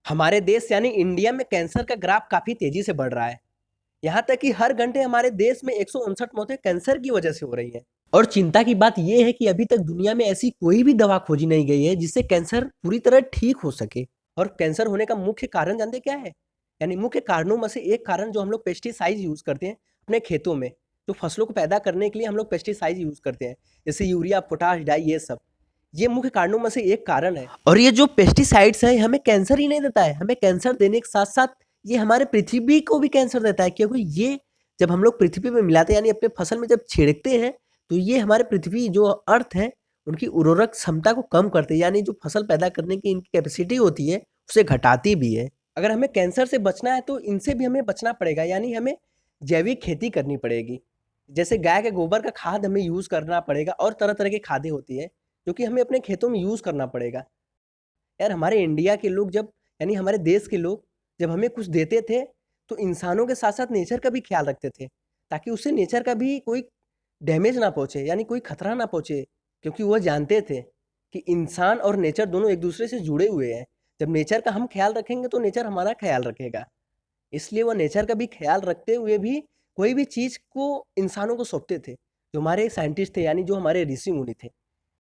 हमारे देश यानी इंडिया में कैंसर का ग्राफ काफी तेजी से बढ़ रहा है। यहाँ तक कि हर घंटे हमारे देश में 159 मौतें कैंसर की वजह से हो रही हैं। और चिंता की बात यह है कि अभी तक दुनिया में ऐसी कोई भी दवा खोजी नहीं गई है जिससे कैंसर पूरी तरह ठीक हो सके। और कैंसर होने का मुख्य कारण जानते क्या है? यानी मुख्य कारणों में से एक कारण जो हम लोग पेस्टिसाइड यूज करते हैं अपने खेतों में, जो फसलों को पैदा करने के लिए हम लोग पेस्टिसाइड यूज करते हैं, जैसे यूरिया, पोटाश, डाई, ये सब। ये मुख्य कारणों में से एक कारण है। और ये जो पेस्टिसाइड्स है हमें कैंसर ही नहीं देता है, हमें कैंसर देने के साथ साथ ये हमारे पृथ्वी को भी कैंसर देता है, क्योंकि ये जब हम लोग पृथ्वी में मिलाते हैं यानी अपने फसल में जब छिड़कते हैं तो ये हमारे पृथ्वी जो अर्थ है उनकी उर्वरक क्षमता को कम करते हैं, यानी जो फसल पैदा करने की इनकी कैपेसिटी होती है उसे घटाती भी है। अगर हमें कैंसर से बचना है तो इनसे भी हमें बचना पड़ेगा, यानी हमें जैविक खेती करनी पड़ेगी। जैसे गाय के गोबर का खाद हमें यूज करना पड़ेगा और तरह तरह की खादें होती है जो कि हमें अपने खेतों में यूज करना पड़ेगा। यार हमारे इंडिया के लोग जब यानी हमारे देश के लोग जब हमें कुछ देते थे तो इंसानों के साथ साथ नेचर का भी ख्याल रखते थे, ताकि उससे नेचर का भी कोई डैमेज ना पहुंचे, यानी कोई खतरा ना पहुंचे, क्योंकि वह जानते थे कि इंसान और नेचर दोनों एक दूसरे से जुड़े हुए हैं। जब नेचर का हम ख्याल रखेंगे तो नेचर हमारा ख्याल रखेगा। इसलिए वह नेचर का भी ख्याल रखते हुए भी कोई भी चीज को इंसानों को सौंपते थे, जो हमारे साइंटिस्ट थे यानी जो हमारे ऋषि मुनि थे।